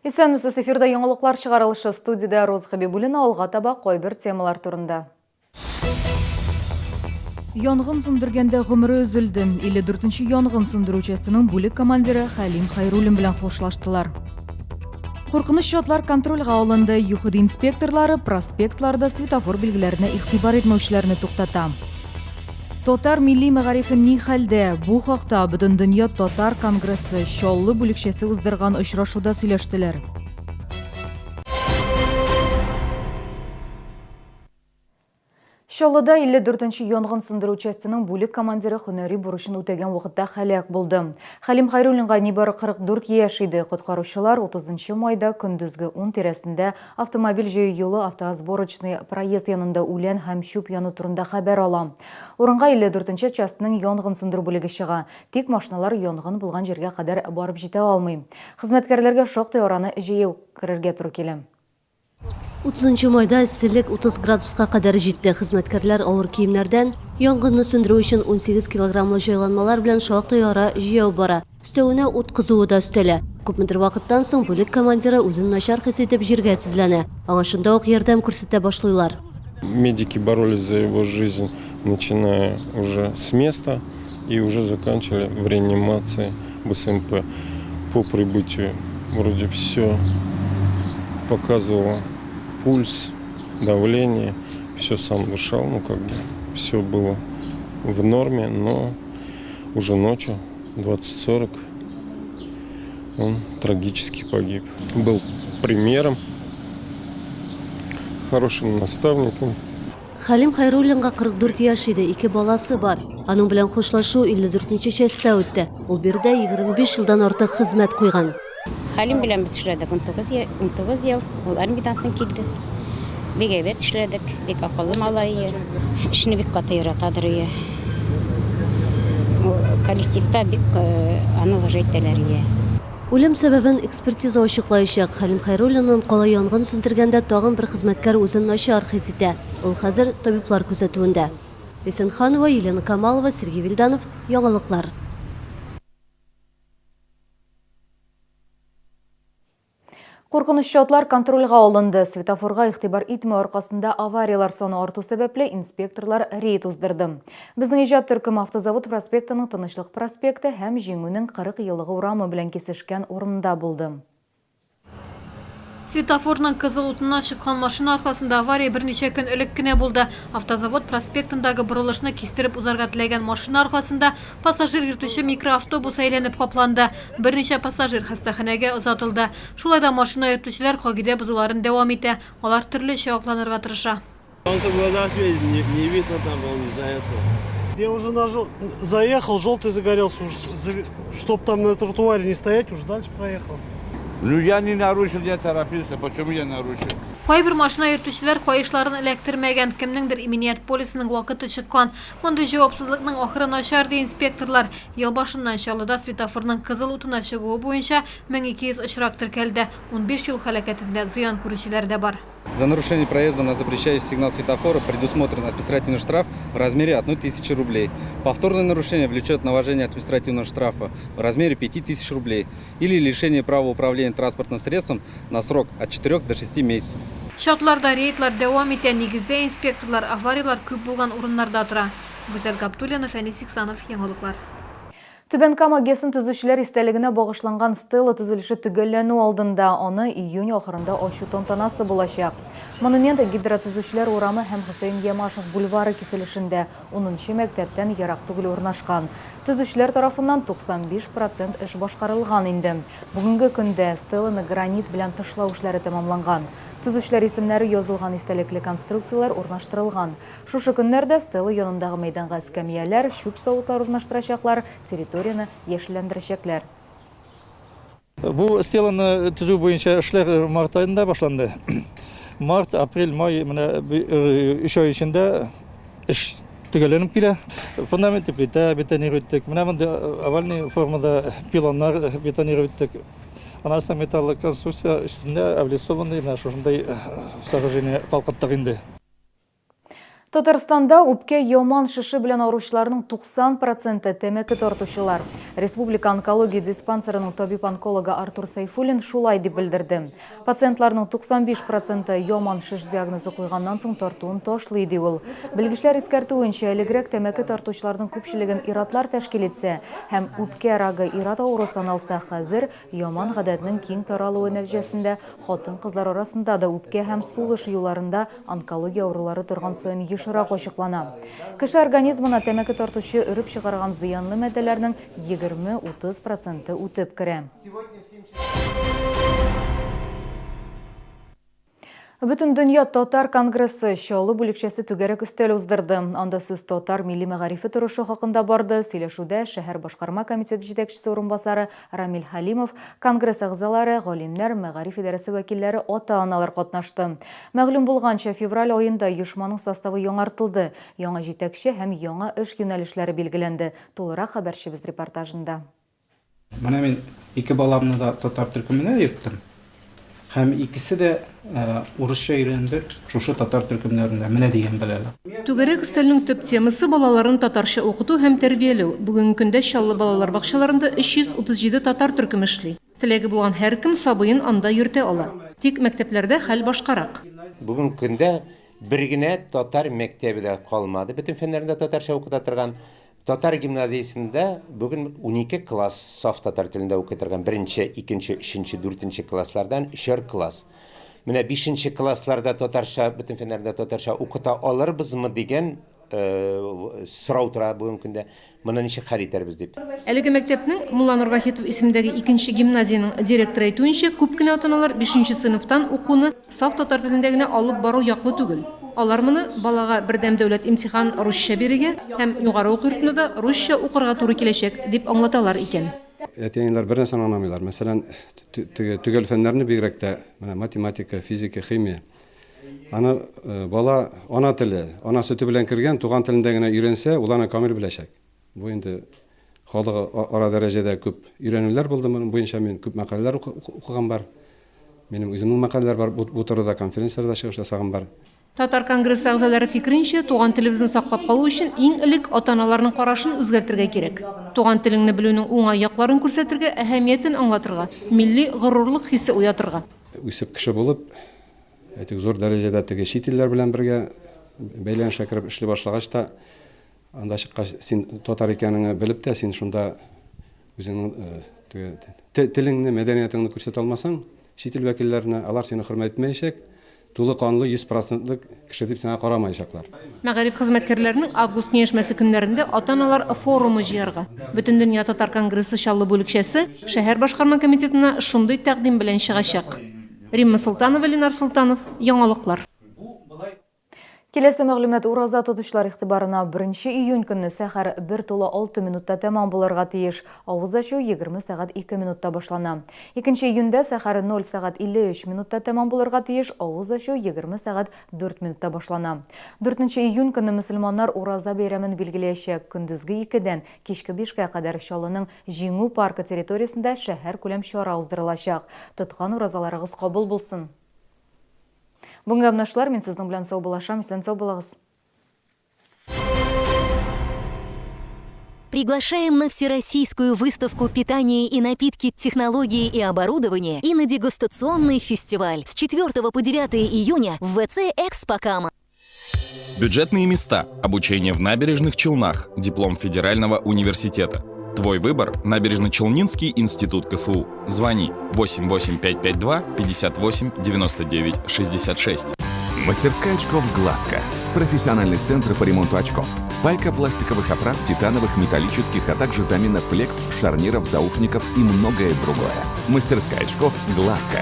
Исәнмесез, эфирда яңалыклар чыгарылышы студияда Роз Хабибуллина алга таба койбер темалар турында. Янгын сөндергәндә гомере өзелде. 54-нче янгын сөндерү частының бүлек командиры Халим Хайруллин белән хушлаштылар. Куркыныч шотлар контрольга алынды. ЮХИД инспекторлары проспектларда светофор билгеләренә игътибар итмәүчеләрне туктата. Татар милли мәгарифе ни хәлдә? Бу хакта Бөтен дөнья татар конгрессы Чаллы бүлекчәсе уздырган очрашуда сөйләштеләр. Чаллыда 54-нче янгын сөндерү частының бүлек командиры һөнәри бурычын үтәгән вакытта һәлак булды. Халим Хайруллинга нибары 44 яшь иде. Коткаручылар 30 майда көндезге 10 тирәсендә автомобиль җыю юлы автосборочный проезд янында үлән һәм чүп яну турында хәбәр ала. Урынга 54-нче частының янгын сөндерү бүлеге чыга. Тик машиналар янгын булган җиргә кадәр барып җитә алмый. Хезмәткәрләргә шактый араны җыю керергә туры килә. 30 майда исселек 30 градуска кадәр җитте. Хезмәткәрләр авыр киемнәрдән янгынны сөндерү өчен 18 килограммлы җайланмалар белән шактый ара җыяу бара. Өстәвенә ут кызуы да өстәлә. Күпмедер вакыттан соң бүлек командиры үзен начар хис итеп җиргә тезләнә. Аңа шунда ук ярдәм күрсәтә башлыйлар. Медики боролись за его жизнь, начиная уже с места и уже заканчивали в реанимации в СМП. По прибытию вроде все показывало пульс, давление, все сам дышал, все было в норме, но уже ночью, 20:40, он трагически погиб. Был примером, хорошим наставником. Халим Хайруллинга 44 яшь иде, 2 баласы бар. Аның белән хушлашу 54-нче частьтә үтте. Ул бирдә 25 елдан артык хезмәт куйган. Халим белән без эшләдек 19 ел. Ул армиядан соң килде. Бик әйбәт эшләдек. Бик акыллы малай. Эшне бик каты яратадыр. Коллективта бик аны уважаетеләр. Үлем сәбәбен экспертиза ачыклаячак. Халим Хайруллинның кала янгын сөндергәндә тагын бер хезмәткәр үзен начар хис итә. Ул хәзер табиблар күзәтүендә. Исенханова, Елена Камалова, Сергей Вильданов, яңалыклар. Куркыныч шотлар контрольга алынды. Светофорга игътибар итмәү аркасында авариялар саны арту сәбәпле инспекторлар рейд уздырды. Безнең иҗат Төркем автозавод проспектының Тынычлык проспекты һәм Җиңүнең 40 еллыгы урамы белән кисешкән урында булды. Светофорның кызыл утына чыккан машина аркасында авария берничә көн элек кенә булды. Автозавод проспектындагы борылышны кистереп узарга теләгән машина аркасында пассажир йөртүче микроавтобус әйләнеп капланды. Берничә пассажир хастаханәгә озатылды. Шулай да машина йөртүчеләр кагыйдә бозуларын дәвам итә. Алар төрлечә акланырга тырыша. Я уже заехал, желтый загорелся, чтоб там на тротуаре не стоять, уже дальше проехал. Ну я не нарушил, я торопился. Почему я нарушил? Кайбер машина йөртүчеләр кайышларын эләктермәгән, кемнеңдер иминiyat полисының вакыты чыккан. Мондый җавапсызлыкның ахыры начар ди инспекторлар. Ел башыннан Чаллыда светофорның кызыл утына чыгуы буенча 1200 очрак теркәлде. 15 юл һәлакәтендә зыян күрүчеләр дә бар. За нарушение проезда на запрещающий сигнал светофора предусмотрен административный штраф в размере 1000 рублей. Повторное нарушение влечет на уважение административного штрафа в размере 5000 рублей или лишение права управления транспортным средством на срок от 4 до 6 месяцев. Шартларда рейдлар дәвам итә, нигездә инспекторлар авариялар күп булган урыннарда тора. Гүзәл Габдуллина, Фәнис Иксанов, яңалыклар. Түбән Кама ГЭСын төзүчеләр истәлегенә багышланган стела төзелеше төгәлләнү алдында аны июнь ахырында ачу тантанасы булачак. Монумент гидротөзүчеләр урамы һәм Хөсәен Ямашев бульвары киселешендә 10нчы мәктәптән ерак түгел урнашкан. Төзүчеләр тарафыннан 95% эш башкарылган инде. Бүгенге көндә стеланы гранит белән тышлау эшләре тәмамланган. Төзүчеләр исемнәре язылган истәлекле конструкциялар урнаштырылган. Шушы көннәрдә стела янындагы мәйданга эскәмияләр, чүп савытлар урнаштырачаклар, территорияны яшелләндерәчәкләр. Бу стеланы төзү буенча эшләр март айында башланды. Март, апрель, май менә 3 ай эчендә эш төгәлләнеп килә. Фундамент плита бетонировать иттек. Менә монда овальный формада пилоннар бетонировать иттек. Анасы металлы конструкция üstünde облицованный шушындай сооружение калкыттык инде. Татарстанда үпке йоман шышы белән авыручыларның 90% тәмәке тартучылар. Республика онкология диспансерының табиб-онкологы Артур Сайфуллин шулай дип белдерде. Пациентларның 95% йоман шыш диагнозы куйганнан соң тартуын ташлый ди ул. Белгечләр искәртүенчә, элегрәк тәмәке тартучыларның күпчелеген иратлар тәшкил итсә һәм үпкә рагы ират авыру саналса, хәзер йоман гадәтнең киң таралуы нәтиҗәсендә хатын-кызлар арасында да үпкә һәм сулыш юлларында онкология авырулары торган саен ешырак ачыклана. Кеше организмына тәмәке тартучы өреп чыгарган зыянлы матдәләрнең 20-30% үтеп керә. Бүтін дөнья татар конгрессы шаулы бүлекчәсе түгәрәк өстәл уздырды. Анда сүз татар милли мәгарифе торышы хакында барды. Сөйләшүдә шәһәр башкарма комитеты җитәкчесе урынбасары Рамил Халимов, конгресс әгъзалары, галимнәр, мәгариф идарәсе вәкилләре, ата-аналар катнашты. Мәгълүм булганча, февраль аенда оешманың составы яңартылды. Яңа җитәкче һәм яңа эш юнәлешләре билгеләнде. Тулырак хәбәрчебез репортажында. Менә мин ике баламны да татар төркеменә йөрттем. Һәм икесе дә урысча өйрәнде, шушы татар төркемнәрендә менә дигән беләләр. Түгәрәк өстәлнең төп темасы балаларын татарча укыту һәм тәрбияләү. Бүгенге көндә Чаллы балалар бакчаларында 337 татар төркеме эшли. Теләге булган һәркем сабыен анда йөртә ала. Тик мәктәпләрдә хәл башкарак. Бүгенге көндә бер генә татар мәктәбе дә калмады. Бөтен фәннәрендә татарча укыта торган татар гимназиясендә бүген 12 класс саф татар телендә укый торган 1-нче, 2-нче, 3-нче, 4-нче класслардан 3 класс. Менә 5-нче классларда татарча, бөтен фәннәрдә татарча укыта алырбызмы дигән сорау тора бүгенге көндә. Моны ничек хәл итәрбез дип. Әлеге мәктәпнең Мулла Нургахитов исемендәге 2-нче гимназияның директоры әйтүенчә, күп кенә ата-аналар 5-нче сыйныфтан укуны саф татар телендә генә алып бару яклы түгел. Алар моны балага бердәм дәүләт имтихан русча бирергә һәм югары уку йортында да русча укырга туры киләчәк дип аңлаталар икән. Әтиәннәр бер нәрсәне аңламыйлар. Мәсәлән, төгәл фәннәрне бигрәк тә, менә математика, физика, химия. Аны бала ана теле, ана сөте белән кергән, туган телендә генә өйрәнсә, ул аны камил беләчәк. Бу инде халык ара дәрәҗәдә күп өйрәнүләр булды. Моның буенча мин күп мәкаләләр укыган бар. Минем үземнең мәкаләләр бар, бу турыда конференцияләрдә чыгыш ясаган бар. Татар конгрессы әгъзалары фикеренчә, туган телебезне саклап калу өчен иң элек ата-аналарның карашын үзгәртергә кирәк. Туган теленне белүнең уңай якларын күрсәтергә, әһәмиятен аңлатырга, милли горурлык хисе уятырга. Үсеп кеше булып, әйтик зур дәрәҗәдә теге чит илләр белән бергә бәйләнешә кереп эшли башлагач та, анда чыккач син татар икәнеңне белеп тә, син шунда үзеңнең телеңне, мәдәниятеңне күрсәтә алмасаң, чит ил вәкилләренә алар сине хөрмәт итмәячәк. Тулы канлы 100% кеше дип сиңа карамаячаклар. Мәгариф хезмәткәрләренең август киңәшмәсе көннәрендә ата-аналар форумы җыярга. Бөтен дөнья татар конгрессы Чаллы бүлекчәсе шәһәр башкарма комитетына шундый тәкъдим белән чыгачак. Римма Султанова, Ленар Султанов, яңалыклар. Келесі мәгълүмат ураза тотучылар игътибарына 1 июнь көнне сәхәр 1:06 минутта тәмам булырга тиеш. Авыз ачу 20 сәгать 2 минутта башлана. 2 июньдә сәхәр 0 сәгать 53 минутта тәмам булырга тиеш. Авыз ачу 20 сәгать 4 минутта башлана. 4 июнь көнне мөселманнар ураза бәйрәмен билгеләячәк. Көндезге 2дән кичке 5кә кадәр Чаллының Җиңү паркы территориясендә шәһәр күләм чара уздырылачак. Тоткан уразаларыгыз кабул булсын. Бүгенге абнашлар, мен сезнең белән сау булашам, исән сау булыгыз. Приглашаем на всероссийскую выставку питания и напитки, технологии и оборудование и на дегустационный фестиваль с 4 по 9 июня в ВЦ «Экспокама». Бюджетные места, обучение в набережных Челнах, диплом Федерального университета. Твой выбор – Набережно-Челнинский институт КФУ. Звони 88552 58 99 66. Мастерская очков «Глазка». Профессиональный центр по ремонту очков. Пайка пластиковых оправ, титановых, металлических, а также замена флекс, шарниров, заушников и многое другое. Мастерская очков «Глазка».